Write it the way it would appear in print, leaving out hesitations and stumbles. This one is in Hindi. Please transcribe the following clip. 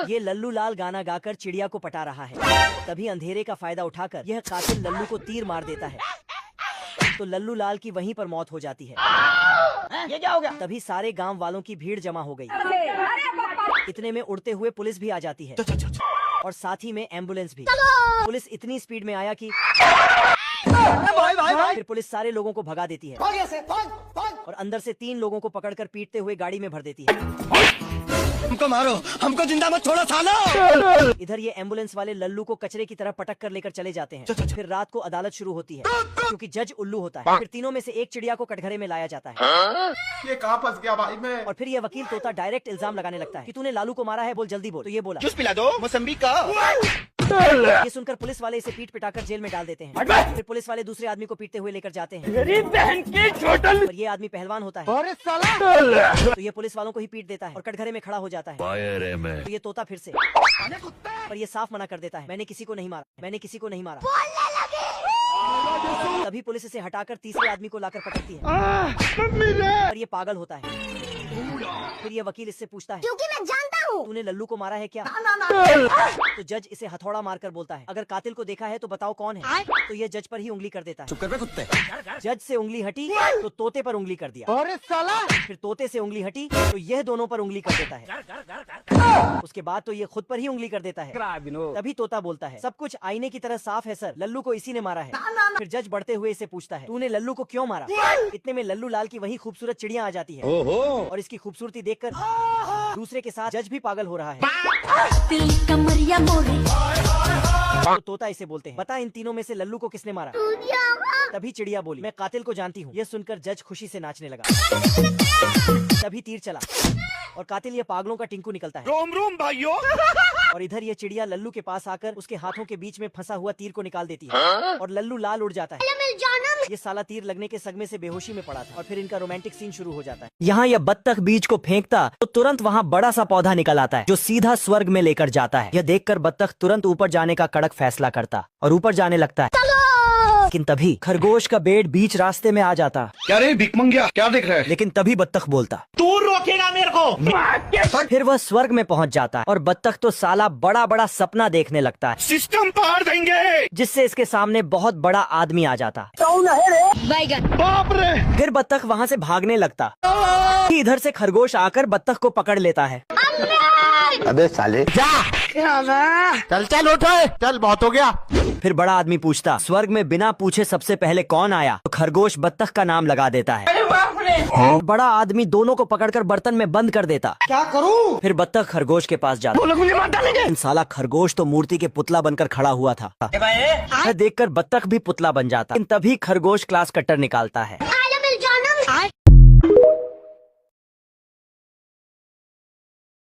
ये लल्लू लाल गाना गाकर चिड़िया को पटा रहा है। तभी अंधेरे का फायदा उठाकर यह कातिल लल्लू को तीर मार देता है, तो लल्लू लाल की वहीं पर मौत हो जाती है। ये क्या हो गया? तभी सारे गांव वालों की भीड़ जमा हो गई। इतने में उड़ते हुए पुलिस भी आ जाती है और साथ ही में एम्बुलेंस भी। पुलिस इतनी स्पीड में आया कि फिर पुलिस सारे लोगों को भगा देती है और अंदर से 3 लोगों को पकड़कर पीटते हुए गाड़ी में भर देती है। हमको मारो, हमको जिंदा मत छोड़ो सालो। इधर ये एम्बुलेंस वाले लल्लू को कचरे की तरह पटक कर लेकर चले जाते हैं। फिर रात को अदालत शुरू होती है क्योंकि जज उल्लू होता है। फिर तीनों में से एक चिड़िया को कटघरे में लाया जाता है। ये कहाँ फंस गया भाई मैं? और फिर ये वकील तोता डायरेक्ट इल्जाम लगाने लगता है कि तूने लालू को मारा है, बोल जल्दी बोल। तो ये बोला जूस पिला दो मौसम्बी का। ये सुनकर पुलिस वाले इसे पीट पिटाकर जेल में डाल देते हैं। फिर पुलिस वाले दूसरे आदमी को पीटते हुए लेकर जाते हैं। मेरी बहन की छोटल। और ये आदमी पहलवान होता है, अरे साला। तो ये पुलिस वालों को ही पीट देता है और कटघरे में खड़ा हो जाता है। तो ये तोता फिर से, पर ये साफ मना कर देता है, मैंने किसी को नहीं मारा, मैंने किसी को नहीं मारा। तभी पुलिस इसे हटाकर तीसरे आदमी को लाकर पटकती है और ये पागल होता है। फिर ये वकील इससे पूछता है, क्योंकि मैं जानता हूँ तूने लल्लू को मारा है क्या? तो जज इसे हथौड़ा मारकर बोलता है, अगर कातिल को देखा है तो बताओ कौन है। तो ये जज पर ही उंगली कर देता है। चुप कर बे कुत्ते। जज से उंगली हटी तो तोते पर उंगली कर दिया। अरे साला। फिर तोते से उंगली हटी तो यह दोनों पर उंगली कर देता है। उसके बाद तो ये खुद पर ही उंगली कर देता है। तभी तोता बोलता है, सब कुछ आईने की तरह साफ है सर, लल्लू को इसी ने मारा है। फिर जज बढ़ते हुए इसे पूछता है, तूने लल्लू को क्यों मारा? इतने में लल्लू लाल की वही खूबसूरत चिड़िया आ जाती है और इसकी खूबसूरती देखकर दूसरे के साथ जज भी पागल हो रहा है। तो तोता इसे बोलते हैं, बता इन तीनों में से लल्लू को किसने मारा? तभी चिड़िया बोली, मैं कातिल को जानती हूँ। यह सुनकर जज खुशी से नाचने लगा। तभी तीर चला और कातिल ये पागलों का टिंकू निकलता है। रोम रोम भाइयों। और इधर ये चिड़िया लल्लू के पास आकर उसके हाथों के बीच में फंसा हुआ तीर को निकाल देती है और लल्लू लाल उड़ जाता है। ये साला तीर लगने के सदमे से बेहोशी में पड़ा था और फिर इनका रोमांटिक सीन शुरू हो जाता है। यहाँ यह बत्तख बीज को फेंकता तो तुरंत वहाँ बड़ा सा पौधा निकल आता है जो सीधा स्वर्ग में लेकर जाता है। यह देखकर बत्तख तुरंत ऊपर जाने का कड़क फैसला करता और ऊपर जाने लगता है। लेकिन तभी खरगोश का बेट बीच रास्ते में आ जाता। क्या रे भिखमंगिया, क्या देख रहा है? लेकिन तभी बत्तख बोलता, तू रोकेगा मेरे को। फिर वह स्वर्ग में पहुंच जाता है और बत्तख तो साला बड़ा बड़ा सपना देखने लगता है सिस्टम पार देंगे, जिससे इसके सामने बहुत बड़ा आदमी आ जाता। बाप रे। फिर बत्तख वहाँ से भागने लगता। इधर से खरगोश आकर बत्तख को पकड़ लेता है। अबे साले जा। चल चल उठ, चल बहुत हो गया। फिर बड़ा आदमी पूछता, स्वर्ग में बिना पूछे सबसे पहले कौन आया? तो खरगोश बत्तख का नाम लगा देता है। बड़ा आदमी दोनों को पकड़कर बर्तन में बंद कर देता। क्या करूं? फिर बत्तख खरगोश के पास जाता। लेकिन साला खरगोश तो मूर्ति के पुतला बनकर खड़ा हुआ था। देखकर बत्तख भी पुतला बन जाता। तभी खरगोश क्लास कट्टर निकालता है।